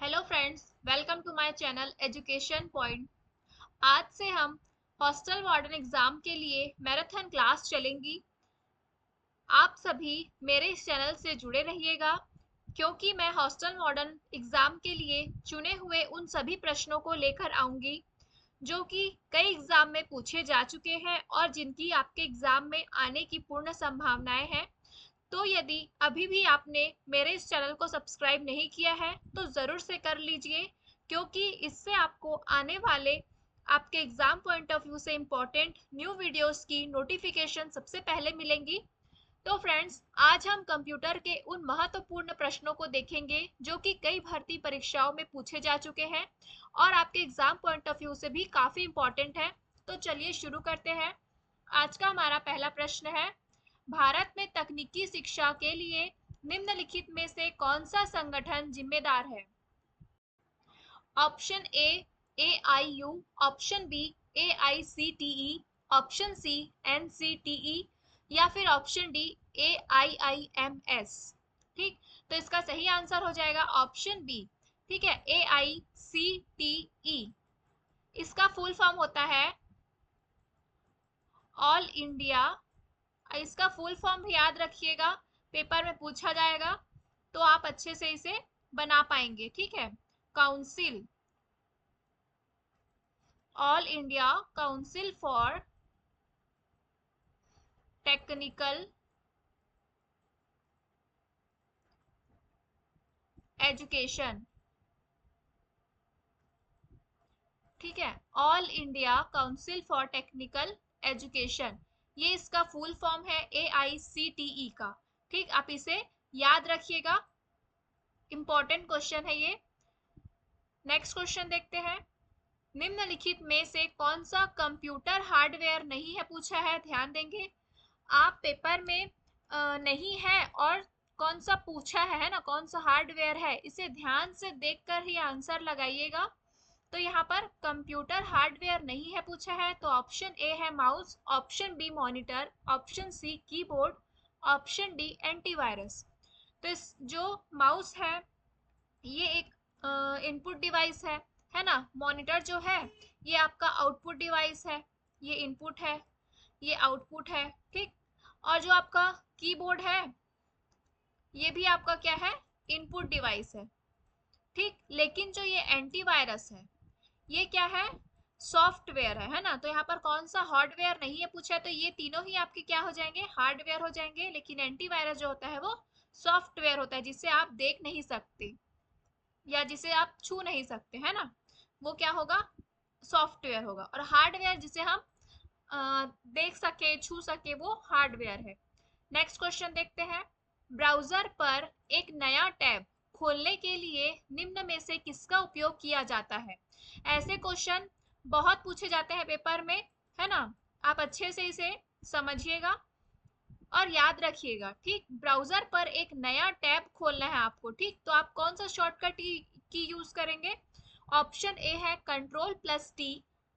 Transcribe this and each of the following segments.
Hello friends, welcome to my channel education point. आज से हम हॉस्टल वार्डन एग्जाम के लिए मैराथन क्लास चलेंगी। आप सभी मेरे इस चैनल से जुड़े रहिएगा क्योंकि मैं हॉस्टल वार्डन एग्जाम के लिए चुने हुए उन सभी प्रश्नों को लेकर आऊंगी जो कि कई एग्जाम में पूछे जा चुके हैं और जिनकी आपके एग्जाम में आने की पूर्ण संभावनाएं हैं। तो यदि अभी भी आपने मेरे इस चैनल को सब्सक्राइब नहीं किया है तो ज़रूर से कर लीजिए क्योंकि इससे आपको आने वाले आपके एग्जाम पॉइंट ऑफ व्यू से इम्पोर्टेंट न्यू वीडियोस की नोटिफिकेशन सबसे पहले मिलेंगी। तो फ्रेंड्स, आज हम कंप्यूटर के उन महत्वपूर्ण प्रश्नों को देखेंगे जो कि कई भर्ती परीक्षाओं में पूछे जा चुके हैं और आपके एग्जाम पॉइंट ऑफ व्यू से भी काफ़ी इम्पोर्टेंट है। तो चलिए शुरू करते हैं। आज का हमारा पहला प्रश्न है, भारत में तकनीकी शिक्षा के लिए निम्नलिखित में से कौन सा संगठन जिम्मेदार है? Option A AIU, option B AICTE, option C NCTE या फिर ऑप्शन डी AIIMS। ठीक, तो इसका सही आंसर हो जाएगा ऑप्शन बी। ठीक है, AICTE। इसका फुल फॉर्म होता है ऑल इंडिया। इसका फुल फॉर्म भी याद रखिएगा, पेपर में पूछा जाएगा तो आप अच्छे से इसे बना पाएंगे। ठीक है, council, all India council for technical education. ठीक है, all India council for technical education, ये इसका फुल फॉर्म है AICTE का। ठीक, आप इसे याद रखिएगा, इंपॉर्टेंट क्वेश्चन है ये। नेक्स्ट क्वेश्चन देखते हैं, निम्नलिखित में से कौन सा कंप्यूटर हार्डवेयर नहीं है पूछा है। ध्यान देंगे, आप पेपर में नहीं है और कौन सा पूछा है ना, कौन सा हार्डवेयर है, इसे ध्यान से देखकर ही आंसर लगाइएगा। तो यहाँ पर कंप्यूटर हार्डवेयर नहीं है पूछा है तो ऑप्शन ए है mouse, option B monitor, option C keyboard, option D antivirus. तो इस जो माउस है ये एक इनपुट डिवाइस है ना। मॉनिटर जो है ये आपका आउटपुट डिवाइस है, ये इनपुट है, ये आउटपुट है। ठीक, और जो आपका कीबोर्ड है ये भी आपका क्या है, इनपुट डिवाइस है। ठीक, लेकिन जो ये एंटीवायरस है ये क्या है, सॉफ्टवेयर है ना। तो यहाँ पर कौन सा हार्डवेयर नहीं है पूछा है तो ये तीनों ही आपके क्या हो जाएंगे, हार्डवेयर हो जाएंगे। लेकिन एंटीवायरस जो होता है वो सॉफ्टवेयर होता है जिसे आप देख नहीं सकते या जिसे आप छू नहीं सकते, है ना, वो क्या होगा, सॉफ्टवेयर होगा। और हार्डवेयर जिसे हम देख सके छू सके वो हार्डवेयर है। नेक्स्ट क्वेश्चन देखते हैं, ब्राउजर पर एक नया टैब खोलने के लिए निम्न में से किसका उपयोग किया जाता है। ऐसे क्वेश्चन बहुत पूछे जाते हैं पेपर में, है ना। आप अच्छे से इसे समझिएगा और याद रखिएगा। ठीक, ब्राउजर पर एक नया टैब खोलना है आपको। ठीक, तो आप कौन सा शॉर्टकट की यूज करेंगे। ऑप्शन ए है कंट्रोल+T,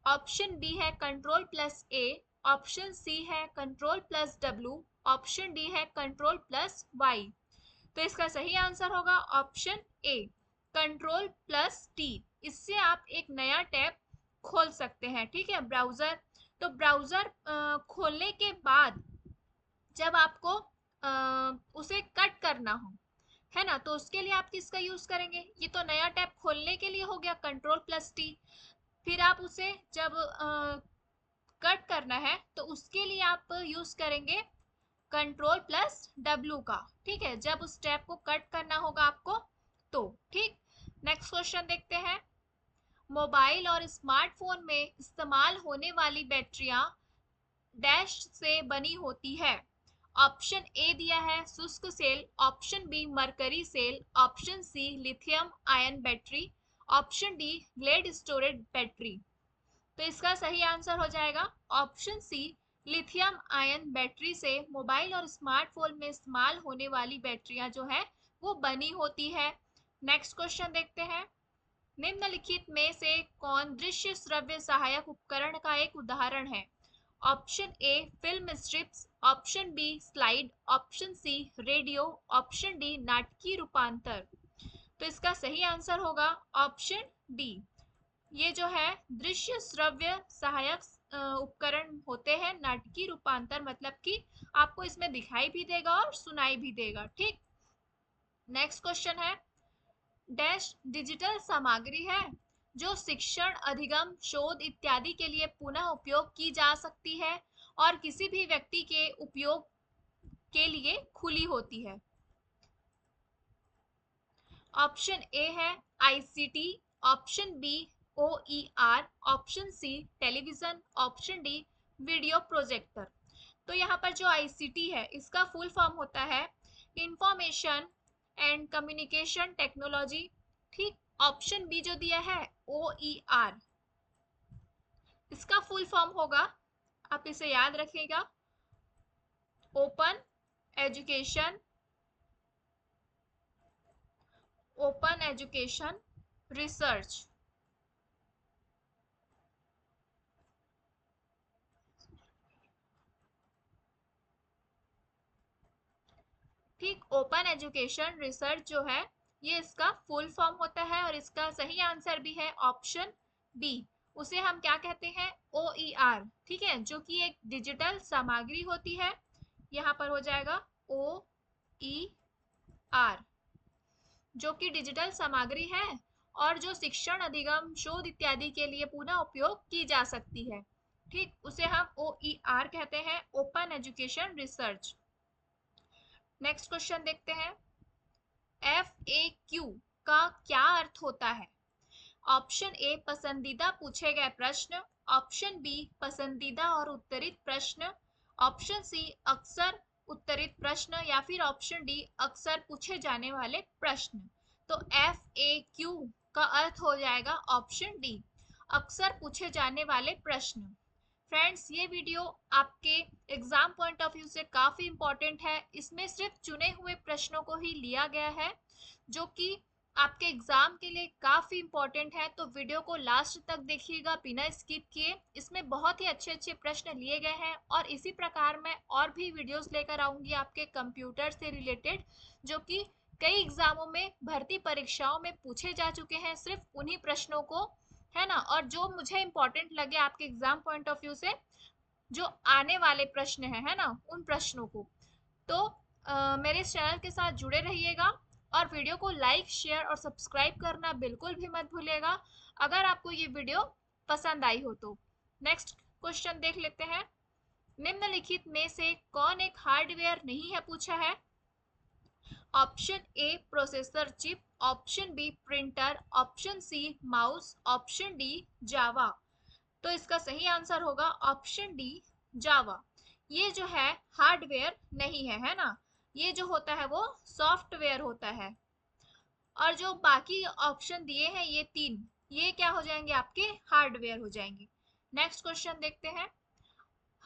ऑप्शन बी है कंट्रोल+A, ऑप्शन सी है कंट्रोल+W, ऑप्शन डी है कंट्रोल+Y। तो इसका सही आंसर होगा ऑप्शन ए, कंट्रोल+T। इससे आप एक नया टैब खोल सकते हैं। ठीक है, ब्राउजर, तो ब्राउजर खोलने के बाद जब आपको उसे कट करना हो, है ना, तो उसके लिए आप किसका यूज करेंगे। ये तो नया टैब खोलने के लिए हो गया कंट्रोल+T। फिर आप उसे जब कट करना है तो उसके लिए आप यूज करेंगे कंट्रोल+W का। ठीक है, जब उस टैब को कट करना होगा आपको तो। ठीक, नेक्स्ट क्वेश्चन देखते हैं, मोबाइल और स्मार्टफोन में इस्तेमाल होने वाली बैटरियां डैश से बनी होती है। ऑप्शन ए दिया है शुष्क cell, option B mercury cell, option C lithium ion battery, option D glade storage battery. तो इसका सही आंसर हो जाएगा option C, lithium ion battery से मोबाइल और स्मार्टफोन में इस्तेमाल होने वाली बैटरियां जो है वो बनी होती है। नेक्स्ट क्वेश्चन देखते हैं, निम्नलिखित में से कौन दृश्य श्रव्य सहायक उपकरण का एक उदाहरण है। Option A film strips, option B slide, option C radio, option D नाटकीय रूपांतर। तो इसका सही आंसर होगा ऑप्शन डी। ये जो है दृश्य श्रव्य सहायक उपकरण होते हैं, नाटकीय रूपांतर, मतलब कि आपको इसमें दिखाई भी देगा और सुनाई भी देगा। ठीक, नेक्स्ट क्वेश्चन है, डैश डिजिटल सामग्री है जो शिक्षण, अधिगम, शोध इत्यादि के लिए पुनः उपयोग की जा सकती है और किसी भी व्यक्ति के उपयोग के लिए खुली होती है। ऑप्शन ए है ICT, option B OER, option C television, option D video projector. तो यहाँ पर जो आईसीटी है इसका फुल फॉर्म होता है इंफॉर्मेशन एंड कम्युनिकेशन टेक्नोलॉजी। ठीक, ऑप्शन बी जो दिया है ओईआर, इसका फुल फॉर्म होगा, आप इसे याद रखिएगा, open education, open education research. ठीक, ओपन एजुकेशन रिसर्च जो है ये इसका फुल फॉर्म होता है और इसका सही आंसर भी है ऑप्शन बी। उसे हम क्या कहते हैं, ओईआर। ठीक है, जो कि एक डिजिटल सामग्री होती है, यहाँ पर हो जाएगा ओ ई आर, जो कि डिजिटल सामग्री है और जो शिक्षण, अधिगम, शोध इत्यादि के लिए पुनः उपयोग की जा सकती है। ठीक, उसे हम ओईआर कहते हैं, open education research. Next question देखते हैं, FAQ का क्या अर्थ होता है। ऑप्शन ए पसंदीदा पूछे गए प्रश्न, ऑप्शन बी पसंदीदा और उत्तरित प्रश्न, ऑप्शन सी अक्सर उत्तरित प्रश्न, या फिर ऑप्शन डी अक्सर पूछे जाने वाले प्रश्न। तो FAQ का अर्थ हो जाएगा ऑप्शन डी, अक्सर पूछे जाने वाले प्रश्न। फ्रेंड्स, ये वीडियो आपके एग्जाम पॉइंट ऑफ व्यू से काफी इंपॉर्टेंट है। इसमें सिर्फ चुने हुए प्रश्नों को ही लिया गया है जो कि आपके एग्जाम के लिए काफी इंपॉर्टेंट है। तो वीडियो को लास्ट तक देखिएगा बिना स्किप किए, इसमें बहुत ही अच्छे अच्छे प्रश्न लिए गए हैं और इसी प्रकार मैं और भी वीडियोस लेकर आऊंगी आपके कंप्यूटर से रिलेटेड, जो कि कई एग्जामों में, भर्ती परीक्षाओं में पूछे जा चुके हैं, सिर्फ उन्हीं प्रश्नों को, है ना, और जो मुझे इंपॉर्टेंट लगे आपके एग्जाम पॉइंट ऑफ व्यू से, जो आने वाले प्रश्न है ना, उन प्रश्नों को। तो मेरे इस चैनल के साथ जुड़े रहिएगा और वीडियो को लाइक, शेयर और सब्सक्राइब करना बिल्कुल भी मत भूलिएगा अगर आपको ये वीडियो पसंद आई हो तो। नेक्स्ट क्वेश्चन देख लेते हैं, निम्नलिखित में से कौन एक हार्डवेयर नहीं है, पूछा है। Option A processor chip, option B printer, option C mouse, option D Java. तो इसका सही आंसर होगा ऑप्शन डी जावा। ये जो है हार्डवेयर नहीं है, है ना, ये जो होता है वो सॉफ्टवेयर होता है। और जो बाकी ऑप्शन दिए हैं ये तीन, ये क्या हो जाएंगे, आपके हार्डवेयर हो जाएंगे। नेक्स्ट क्वेश्चन देखते हैं,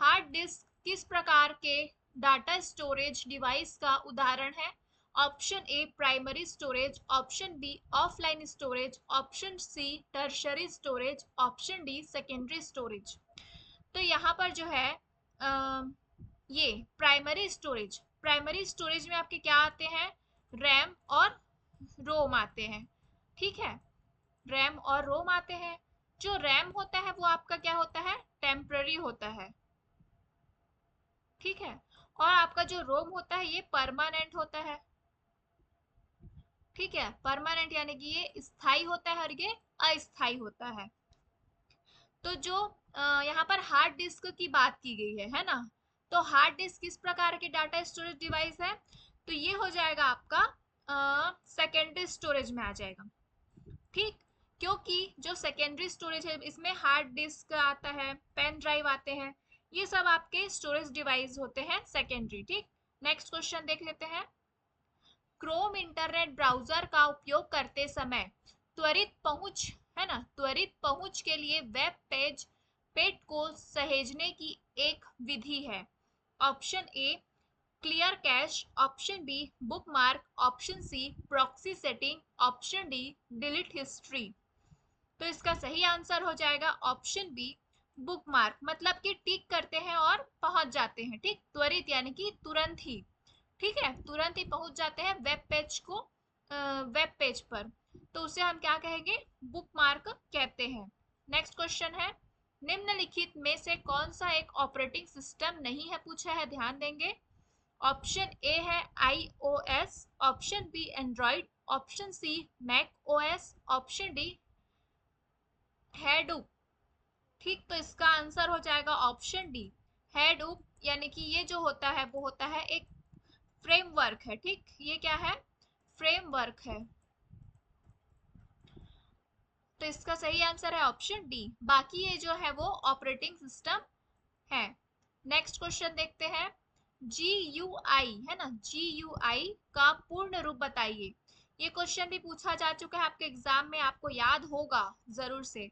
हार्ड डिस्क किस प्रकार के डाटा स्टोरेज डिवाइस का उदाहरण है। Option A primary storage, option B offline storage, option C tertiary storage, option D secondary storage. तो यहाँ पर जो है ये प्राइमरी स्टोरेज में आपके क्या आते हैं, रैम और रोम आते हैं। ठीक है, रैम और रोम आते हैं। जो रैम होता है वो आपका क्या होता है, टेम्पररी होता है। ठीक है, और आपका जो रोम होता है ये परमानेंट होता है। ठीक है, परमानेंट यानी कि ये स्थायी होता है और ये अस्थायी होता है। तो जो यहाँ पर हार्ड डिस्क की बात की गई है ना, तो हार्ड डिस्क किस प्रकार के डाटा स्टोरेज डिवाइस है, तो ये हो जाएगा आपका सेकेंडरी स्टोरेज में आ जाएगा। ठीक, क्योंकि जो सेकेंडरी स्टोरेज है इसमें हार्ड डिस्क आता है, पेन ड्राइव आते हैं, ये सब आपके स्टोरेज डिवाइस होते हैं सेकेंडरी। ठीक, नेक्स्ट क्वेश्चन देख लेते हैं, क्रोम इंटरनेट ब्राउजर का उपयोग करते समय त्वरित पहुंच, है ना, त्वरित पहुंच के लिए वेब पेज को सहेजने की एक विधि है। Option A clear cache, option B bookmark, option C proxy setting, option D delete history. तो इसका सही आंसर हो जाएगा ऑप्शन बी बुकमार्क, मतलब कि टिक करते हैं और पहुंच जाते हैं। ठीक, त्वरित यानी कि तुरंत ही, ठीक है, तुरंत ही पहुंच जाते हैं वेब पेज पर, तो उसे हम क्या कहेंगे, बुक मार्क कहते हैं। नेक्स्ट क्वेश्चन है, निम्नलिखित में से कौन सा एक ऑपरेटिंग सिस्टम नहीं है पूछा है, ध्यान देंगे। ऑप्शन ए है iOS, option B Android, option C Mac OS, option D Hadoop. ठीक, तो इसका आंसर हो जाएगा ऑप्शन डी हैडूप, यानी कि ये जो होता है वो होता है एक फ्रेमवर्क है। ठीक, ये क्या है, फ्रेमवर्क है। तो इसका सही आंसर है ऑप्शन डी, बाकी ये जो है वो ऑपरेटिंग सिस्टम है। नेक्स्ट क्वेश्चन देखते हैं, GUI है ना, GUI का पूर्ण रूप बताइए। ये क्वेश्चन भी पूछा जा चुका है आपके एग्जाम में, आपको याद होगा जरूर से।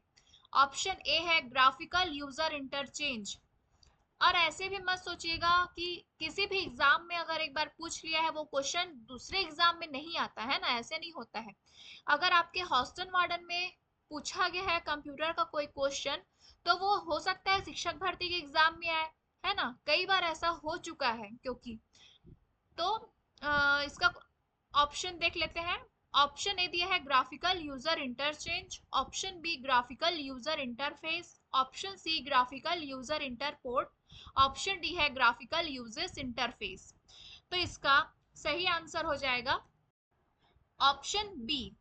ऑप्शन ए है ग्राफिकल यूजर इंटरचेंज। और ऐसे भी मत सोचिएगा कि किसी भी एग्जाम में अगर एक बार पूछ लिया है वो क्वेश्चन दूसरे एग्जाम में नहीं आता है ना, ऐसे नहीं होता है। अगर आपके हॉस्टल मॉडर्न में पूछा गया है कंप्यूटर का कोई क्वेश्चन, तो वो हो सकता है शिक्षक भर्ती के एग्जाम में आए, है ना, कई बार ऐसा हो चुका है क्योंकि। तो इसका ऑप्शन देख लेते हैं। ऑप्शन ए दिया है graphical user interchange, option B graphical user interface, option C graphical user interport, option D है ग्राफिकल यूजर्स इंटरफेस। तो इसका सही आंसर हो जाएगा option B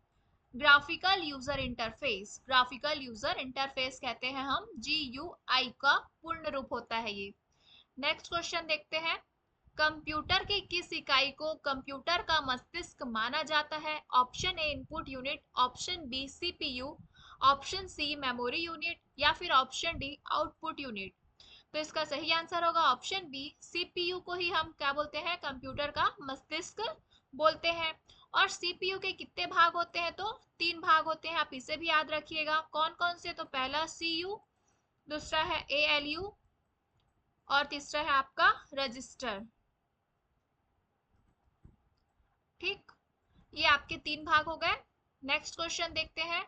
graphical user interface. Graphical user interface कहते हैं हम, GUI का पूर्ण रूप होता है ये। नेक्स्ट क्वेश्चन देखते हैं, कंप्यूटर की किस इकाई को कंप्यूटर का मस्तिष्क माना जाता है। Option A input unit, option B CPU, option C memory unit, या फिर ऑप्शन डी आउटपुट यूनिट। तो इसका सही आंसर होगा ऑप्शन बी, CPU को ही हम क्या बोलते हैं, कंप्यूटर का मस्तिष्क बोलते हैं। और CPU के कितने भाग होते हैं, तो 3 भाग होते हैं, आप इसे भी याद रखिएगा। कौन कौन से, तो पहला CU, दूसरा है ALU, और तीसरा है आपका रजिस्टर। ठीक, ये आपके 3 भाग हो गए। नेक्स्ट क्वेश्चन देखते हैं,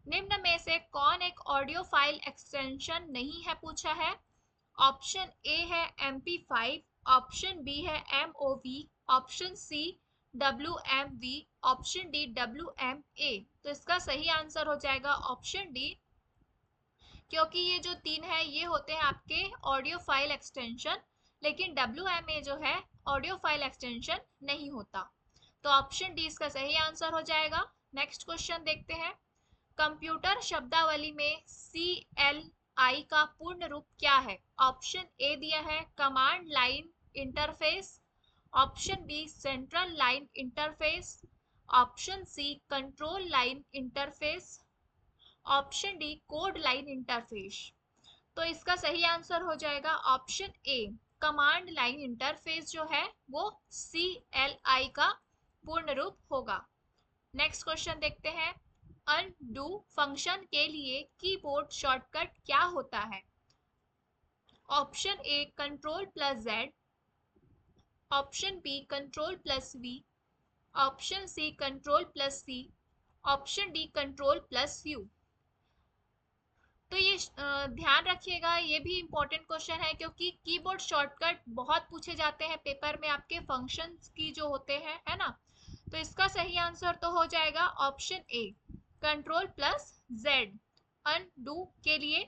निम्न में से कौन एक ऑडियो फाइल एक्सटेंशन नहीं है पूछा है। ऑप्शन ए है MP5, ऑप्शन बी है MOV, option C WMV, option D WMA। तो इसका सही आंसर हो जाएगा ऑप्शन डी, क्योंकि ये जो 3 है ये होते हैं आपके ऑडियो फाइल एक्सटेंशन, लेकिन WMA जो है ऑडियो फाइल एक्सटेंशन नहीं होता। तो ऑप्शन डी इसका सही आंसर हो जाएगा। नेक्स्ट क्वेश्चन देखते हैं, कंप्यूटर शब्दावली में CLI का पूर्ण रूप क्या है। ऑप्शन ए दिया है command line interface, option B central line interface, option C control line interface, option D code line interface. तो इसका सही आंसर हो जाएगा option A, command line interface जो है वो CLI का पूर्ण रूप होगा। नेक्स्ट क्वेश्चन देखते हैं, अनडू फंक्शन के लिए कीबोर्ड शॉर्टकट क्या होता है। Option A Ctrl+Z, option B Ctrl+V, option C Ctrl+C, option D Ctrl+U। तो ये ध्यान रखिएगा, ये भी इंपॉर्टेंट क्वेश्चन है क्योंकि कीबोर्ड शॉर्टकट बहुत पूछे जाते हैं पेपर में आपके फंक्शंस की जो होते हैं, है ना। तो इसका सही आंसर तो हो जाएगा ऑप्शन ए Ctrl+Z अनडू के लिए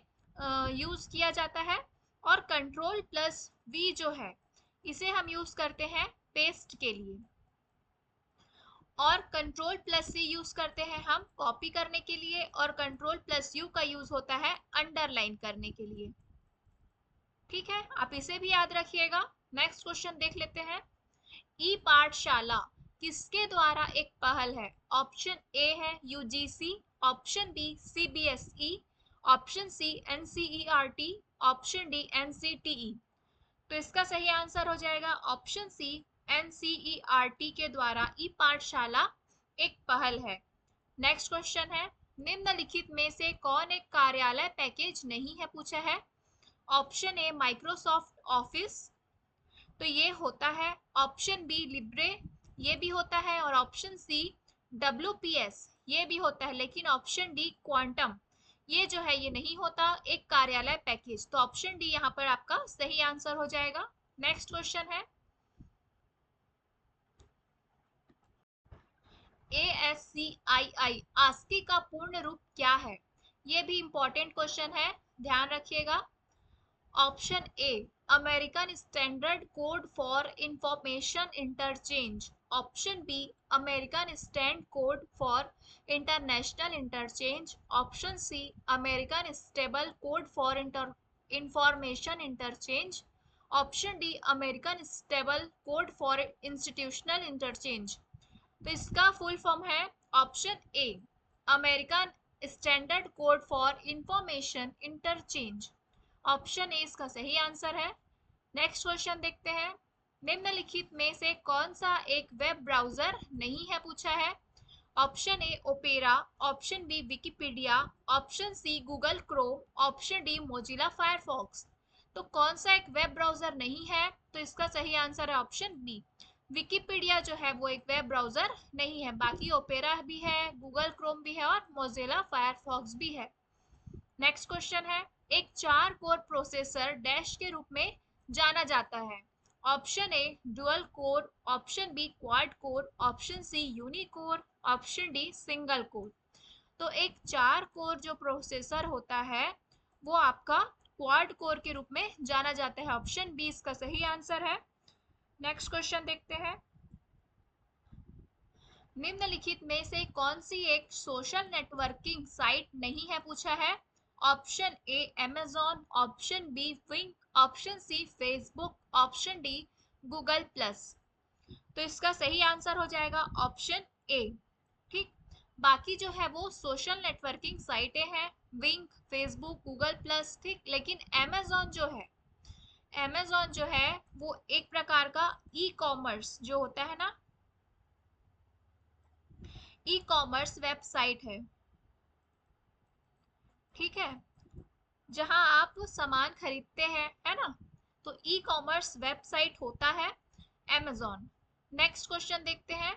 यूज किया जाता है, और Ctrl+V जो है इसे हम यूज करते हैं पेस्ट के लिए, और Ctrl+C यूज करते हैं हम कॉपी करने के लिए, और Ctrl+U का यूज होता है अंडरलाइन करने के लिए। ठीक है, आप इसे भी याद रखिएगा। नेक्स्ट क्वेश्चन देख लेते हैं, ई पाठशाला किसके द्वारा एक पहल है। ऑप्शन ए है UGC, option B CBSE, option C NCERT, option D NCTE। तो इसका सही आंसर हो जाएगा ऑप्शन सी NCERT के द्वारा ई पाठशाला एक पहल है। नेक्स्ट क्वेश्चन है, निम्नलिखित में से कौन एक कार्यालय पैकेज नहीं है पूछा है। ऑप्शन ए माइक्रोसॉफ्ट ऑफिस, तो ये होता है, ऑप्शन बी लिब्रे, ये भी होता है, और ऑप्शन सी WPS, ये भी होता है, लेकिन ऑप्शन डी क्वांटम, ये जो है ये नहीं होता एक कार्यालय पैकेज। तो ऑप्शन डी यहाँ पर आपका सही आंसर हो जाएगा। नेक्स्ट क्वेश्चन है, ASCII आस्की का पूर्ण रूप क्या है? ये भी इंपॉर्टेंट क्वेश्चन है, ध्यान रखिएगा। Option A American standard code for information interchange, option B American stand code for international interchange, option C American stable code for information interchange, option D American stable code for institutional interchange. तो इसका full form है option A American standard code for information interchange. Option A इसका सही answer है। Next question देखते हैं। निम्नलिखित में से कौन सा एक वेब ब्राउजर नहीं है, पूछा है। Option A Opera, option B Wikipedia, option C Google Chrome, option D Mozilla Firefox. तो कौन सा एक वेब ब्राउजर नहीं है, तो इसका सही आंसर है ऑप्शन बी विकिपीडिया जो है वो एक वेब ब्राउजर नहीं है। बाकी ओपेरा भी है, गूगल क्रोम भी है और मोजिला फायरफॉक्स भी है। नेक्स्ट क्वेश्चन है, एक 4 कोर प्रोसेसर डैश के रूप में जाना जाता है। Option A dual core, option B quad core, option C unicore, option D single core. तो एक 4 कोर जो प्रोसेसर होता है वो आपका क्वाड कोर के रूप में जाना जाता है। ऑप्शन बी इसका सही आंसर है। नेक्स्ट क्वेश्चन देखते हैं। निम्नलिखित में से कौन सी एक सोशल नेटवर्किंग साइट नहीं है, पूछा है। Option A Amazon, option B Wynk, option C Facebook, option D Google Plus. तो इसका सही आंसर हो जाएगा ऑप्शन ए। ठीक, बाकी जो है वो सोशल नेटवर्किंग साइटें हैं, विंक, फेसबुक, गूगल प्लस। ठीक, लेकिन अमेजॉन जो है वो एक प्रकार का ई कॉमर्स जो होता है ना, ई कॉमर्स वेबसाइट है। ठीक है, जहां आप सामान खरीदते हैं, है ना, तो ई कॉमर्स वेबसाइट होता है अमेजॉन। नेक्स्ट क्वेश्चन देखते हैं।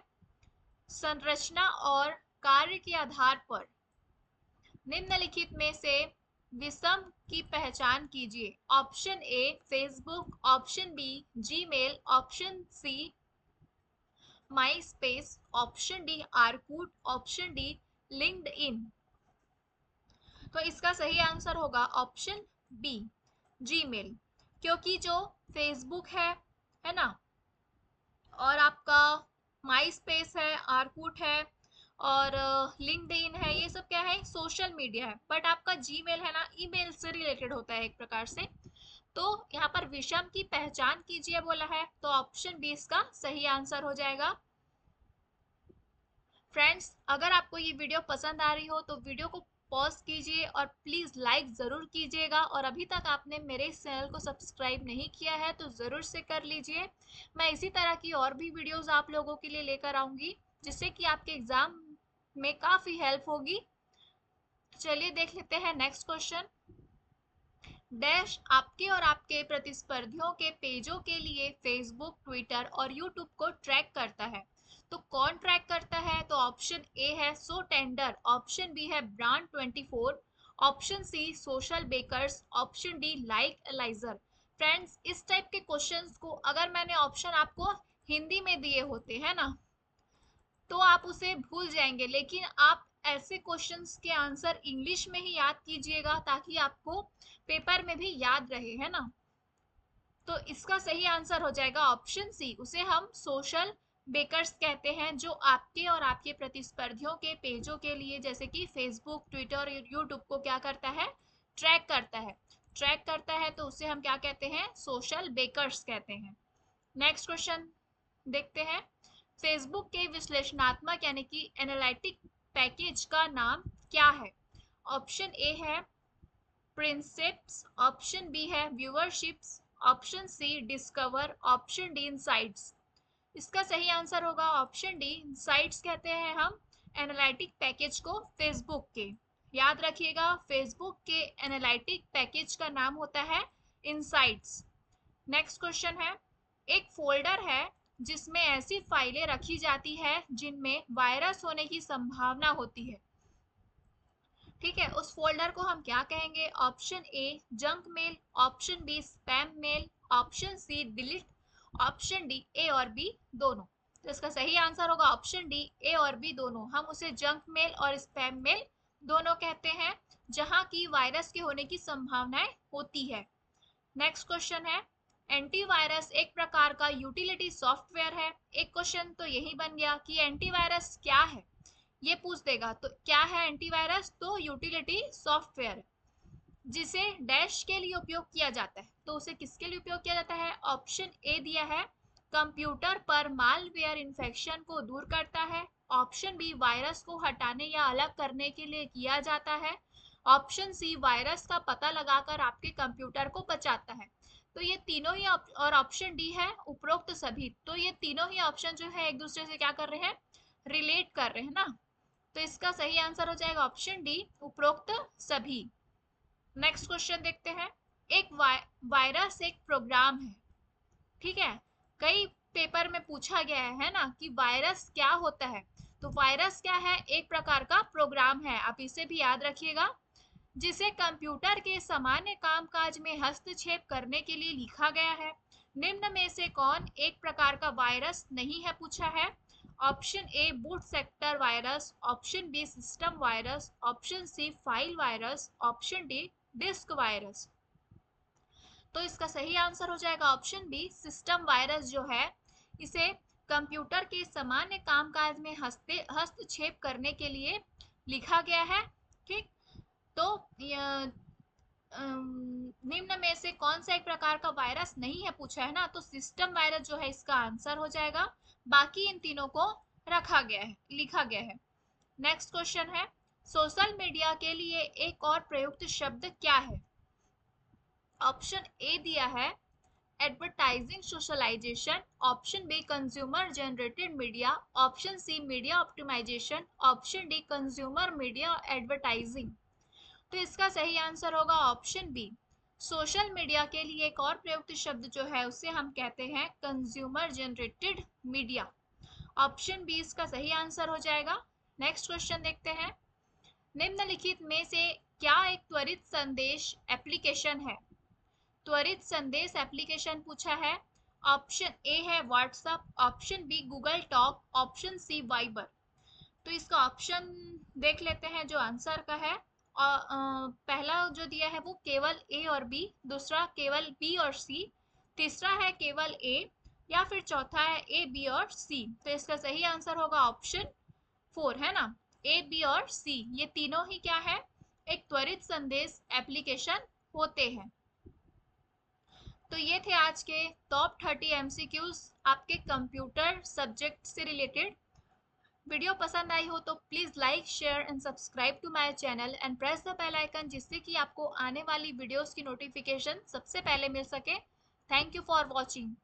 संरचना और कार्य के आधार पर निम्नलिखित में से विषम की पहचान कीजिए। Option A Facebook, option B Gmail, option C MySpace, option D Orkut, option D LinkedIn. तो इसका सही आंसर होगा ऑप्शन बी जीमेल, क्योंकि जो फेसबुक है ना, और आपका माई स्पेस है, आर्कूट है और लिंक्डइन है, ये सब क्या है, सोशल मीडिया है। बट आपका जीमेल है ना, ईमेल से रिलेटेड होता है एक प्रकार से। तो यहाँ पर विषम की पहचान कीजिए बोला है, तो ऑप्शन बी इसका सही आंसर हो जाएगा। फ्रेंड्स, अगर आपको ये वीडियो पसंद आ रही हो तो वीडियो को पॉज कीजिए और प्लीज़ लाइक ज़रूर कीजिएगा। और अभी तक आपने मेरे इस चैनल को सब्सक्राइब नहीं किया है तो ज़रूर से कर लीजिए। मैं इसी तरह की और भी वीडियोस आप लोगों के लिए लेकर आऊँगी, जिससे कि आपके एग्ज़ाम में काफ़ी हेल्प होगी। चलिए देख लेते हैं नेक्स्ट क्वेश्चन। डैश आपके और आपके प्रतिस्पर्धियों के पेजों के लिए फेसबुक, ट्विटर और यूट्यूब को ट्रैक करता है। तो कौन ट्रैक करता है, तो ऑप्शन ए है सो टेंडर, ऑप्शन बी है brand 24, option C Socialbakers, option D LikeAlyzer. Friends, इस टाइप के क्वेश्चंस को अगर मैंने ऑप्शन आपको हिंदी में दिए होते हैं ना, तो आप उसे भूल जाएंगे, लेकिन आप ऐसे क्वेश्चंस के आंसर इंग्लिश में ही याद कीजिएगा ताकि आपको पेपर में भी याद रहे, है ना। तो इसका सही आंसर हो जाएगा ऑप्शन सी, उसे हम सोशल बेकर्स कहते हैं, जो आपके और आपके प्रतिस्पर्धियों के पेजों के लिए जैसे कि फेसबुक, ट्विटर और यूट्यूब को क्या करता है, ट्रैक करता है, तो उसे हम क्या कहते हैं, सोशल बेकर्स कहते हैं। नेक्स्ट क्वेश्चन देखते हैं। फेसबुक के विश्लेषणात्मक यानी कि एनालिटिक पैकेज का नाम क्या है। ऑप्शन ए है प्रिंसिप्स, ऑप्शन बी है viewerships, option C discover, option D insights. इसका सही आंसर होगा ऑप्शन डी इनसाइट्स कहते हैं हम एनालिटिक पैकेज को फेसबुक के। याद रखिएगा, फेसबुक के एनालिटिक पैकेज का नाम होता है इनसाइट्स। नेक्स्ट क्वेश्चन है। एक फोल्डर है जिसमें ऐसी फाइलें रखी जाती है जिनमें वायरस होने की संभावना होती है। ठीक है, उस फोल्डर को हम क्या कहेंगे। Option A junk mail, option B spam mail, option C delete, option D A और बी दोनों। तो इसका सही आंसर होगा ऑप्शन डी, ए और बी दोनों। हम उसे जंक मेल और स्पैम मेल दोनों कहते हैं, जहां की वायरस के होने की संभावनाएं होती है। नेक्स्ट क्वेश्चन है, एंटीवायरस एक प्रकार का यूटिलिटी सॉफ्टवेयर है। एक क्वेश्चन तो यही बन गया कि एंटीवायरस क्या है, ये पूछ देगा। तो क्या है एंटीवायरस? तो यूटिलिटी सॉफ्टवेयर जिसे डैश के लिए उपयोग किया जाता है। तो उसे किसके लिए उपयोग किया जाता है? ऑप्शन ए दिया है, कंप्यूटर पर मालवेयर इन्फेक्शन को दूर करता है। ऑप्शन बी, वायरस को हटाने या अलग करने के लिए किया जाता है। ऑप्शन सी, वायरस का पता लगाकर आपके कंप्यूटर को बचाता है। तो ये तीनों ही और ऑप्शन डी है उपरोक्त सभी। तो ये तीनों ही ऑप्शन जो है एक दूसरे से क्या कर रहे हैं? रिलेट कर रहे हैं ना। तो इसका सही आंसर हो जाएगा ऑप्शन डी, उपरोक्त सभी। नेक्स्ट क्वेश्चन देखते हैं, एक वायरस एक प्रोग्राम है, ठीक है। कई पेपर में पूछा गया है ना कि वायरस क्या होता है। तो वायरस क्या है? एक प्रकार का प्रोग्राम है, आप इसे भी याद रखिएगा, जिसे कंप्यूटर के सामान्य कामकाज में हस्तक्षेप करने के लिए लिखा गया है। निम्न में से कौन एक प्रकार का वायरस नहीं है, पूछा है। Option A, boot sector virus. Option B, system virus. Option C, file virus. Option D, disk virus. तो इसका सही आंसर हो जाएगा ऑप्शन बी, सिस्टम वायरस जो है इसे कंप्यूटर के सामान्य कामकाज में हस्तक्षेप करने के लिए लिखा गया है, ठीक। तो निम्न में से कौन सा एक प्रकार का वायरस नहीं है, पूछा है ना। तो सिस्टम वायरस जो है इसका आंसर हो जाएगा। बाकी इन तीनों को रखा गया है, लिखा गया है। नेक्स्ट क्वेश्चन है, सोशल मीडिया के लिए एक और प्रयुक्त शब्द क्या है? ऑप्शन ए दिया है, advertising socialization. Option B, consumer generated media. Option C, media optimization. Option D, consumer media advertising. तो इसका सही आंसर होगा ऑप्शन बी, सोशल मीडिया के लिए एक और प्रयुक्त शब्द जो है उसे हम कहते हैं consumer generated media. Option B इसका सही आंसर हो जाएगा। नेक्स्ट क्वेश्चन देखते हैं, निम्नलिखित में से क्या एक त्वरित संदेश एप्लीकेशन है? त्वरित संदेश एप्लीकेशन पूछा है। ऑप्शन ए है WhatsApp. Option B, Google Talk. Option C, Viber. तो इसका ऑप्शन देख लेते हैं जो आंसर का है। और पहला जो दिया है वो केवल ए और बी, दूसरा केवल बी और सी, तीसरा है केवल ए, या फिर चौथा है ए, बी और सी। तो इसका सही आंसर होगा ऑप्शन 4, है ना। ए, बी और सी ये तीनों ही क्या है? एक त्वरित संदेश एप्लीकेशन होते हैं। तो ये थे आज के टॉप 30 एमसीक्यूज आपके कंप्यूटर सब्जेक्ट से रिलेटेड। वीडियो पसंद आई हो तो please like, share and subscribe to my channel and press the bell icon, जिससे कि आपको आने वाली वीडियोस की नोटिफिकेशन सबसे पहले मिल सके। Thank you for watching.